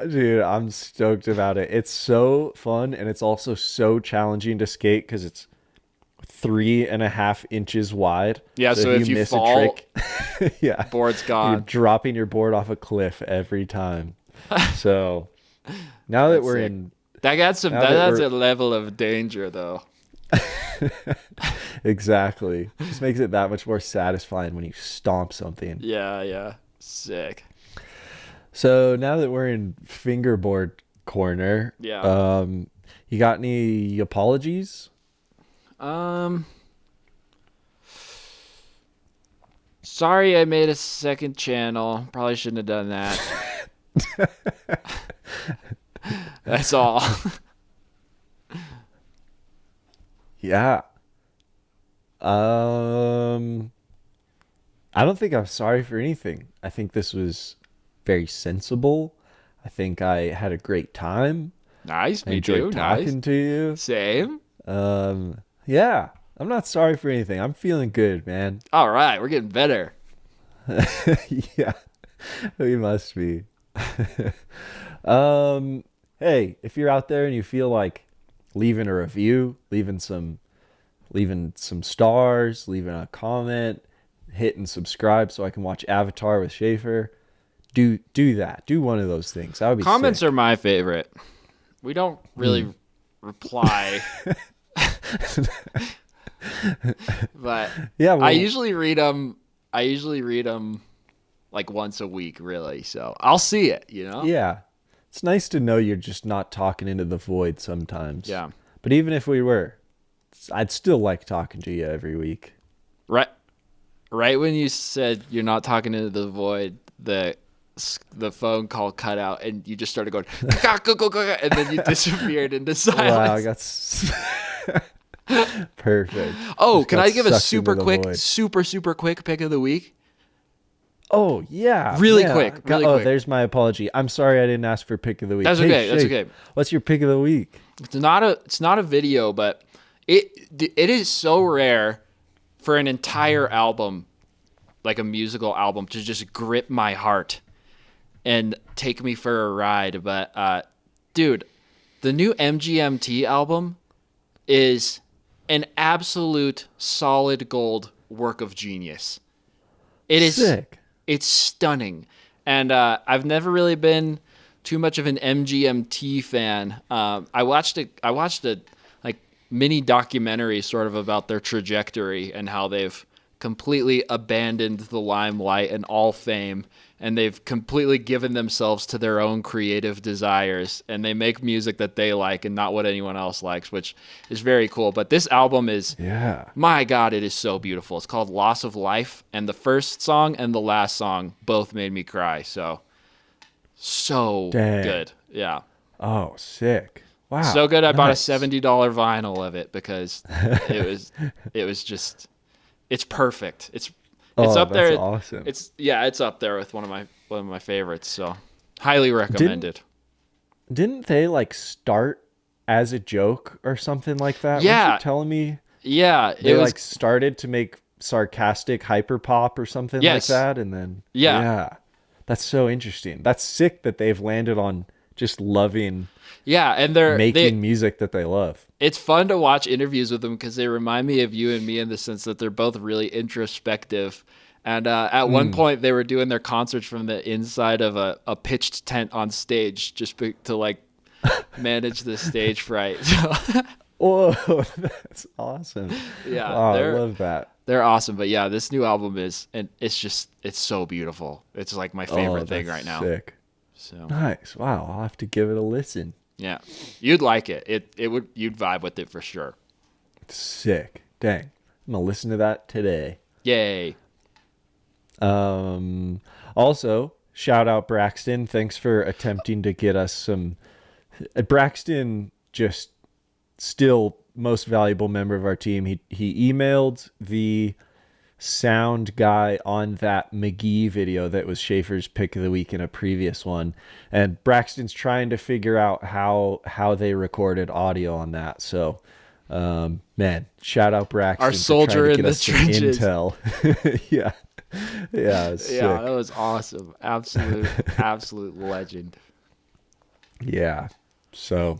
Dude, I'm stoked about it. It's so fun, and it's also so challenging to skate because it's 3.5 inches wide. Yeah, so if you miss fall, a trick, yeah, board's gone. You're dropping your board off a cliff every time. So now that we're sick. That adds a level of danger, though. Exactly. Just makes it that much more satisfying when you stomp something. Yeah. Sick. So now that we're in fingerboard corner, you got any apologies? Sorry I made a second channel. Probably shouldn't have done that. That's all. Yeah. I don't think I'm sorry for anything. I think this was very sensible. I think I had a great time. Nice. Me too. Talking to you. Same. Yeah. I'm not sorry for anything. I'm feeling good, man. All right. We're getting better. Yeah. We must be. Hey, if you're out there and you feel like leaving a review, leaving some stars, leaving a comment, hitting subscribe so I can watch Avatar with Shaffer, do that. Do one of those things. That would be Comments sick. Are my favorite. We don't really reply. But yeah, well, I usually read them like once a week, really. So I'll see it, you know? Yeah. It's nice to know you're just not talking into the void sometimes. Yeah. But even if we were, I'd still like talking to you every week. Right when you said you're not talking into the void, the phone call cut out, and you just started going, and then you disappeared into silence. Wow, perfect. Oh, Just can got I give a sucked super into the quick, void. super quick pick of the week? Oh, yeah. Really yeah. quick. There's my apology. I'm sorry I didn't ask for pick of the week. That's okay. That's okay. What's your pick of the week? It's not a video, but it is so rare for an entire album, like a musical album, to just grip my heart and take me for a ride. But dude, the new MGMT album is an absolute solid gold work of genius. It is sick. It's stunning. And I've never really been too much of an MGMT fan. I watched a like mini documentary sort of about their trajectory and how they've completely abandoned the limelight and all fame, and they've completely given themselves to their own creative desires, and they make music that they like and not what anyone else likes, which is very cool. But this album is, my God, it is so beautiful. It's called Loss of Life, and the first song and the last song both made me cry. So Dang. Good. Yeah. Oh, sick. Wow. So good. I bought a $70 vinyl of it because it was just, it's perfect. It's up there. That's awesome. It's up there with one of my favorites. So highly recommended. Didn't they like start as a joke or something like that? Yeah. Weren't you telling me? Yeah. They like started to make sarcastic hyper pop or something like that, and then that's so interesting. That's sick that they've landed on just loving. Yeah, and they're making music that they love. It's fun to watch interviews with them because they remind me of you and me in the sense that they're both really introspective. And at one point, they were doing their concerts from the inside of a pitched tent on stage just to like manage the stage fright. Whoa, that's awesome. Yeah, I love that. They're awesome. But yeah, this new album is, and it's so beautiful. It's like my favorite thing right now. Sick. So nice. Wow, I'll have to give it a listen. Yeah, you'd like it. You'd vibe with it for sure. Sick. Dang, I'm gonna listen to that today. Yay. Also, shout out Braxton. Thanks for attempting to get us some. Braxton, just still most valuable member of our team. He emailed the sound guy on that McGee video that was Shaffer's pick of the week in a previous one, and Braxton's trying to figure out how they recorded audio on that. So man, shout out Braxton, our soldier in the trenches. Intel. yeah that was awesome. Absolute legend. Yeah, so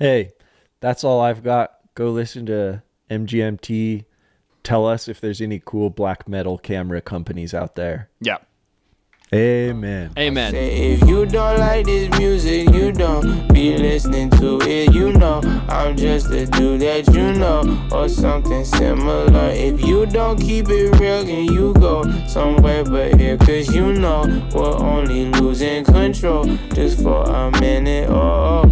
hey, that's all I've got. Go listen to MGMT. Tell us if there's any cool black metal camera companies out there. Yeah. Amen. Amen. If you don't like this music, you don't be listening to it. You know, I'm just a dude that you know, or something similar. If you don't keep it real, then you go somewhere but here. Cause you know, we're only losing control just for a minute. Oh.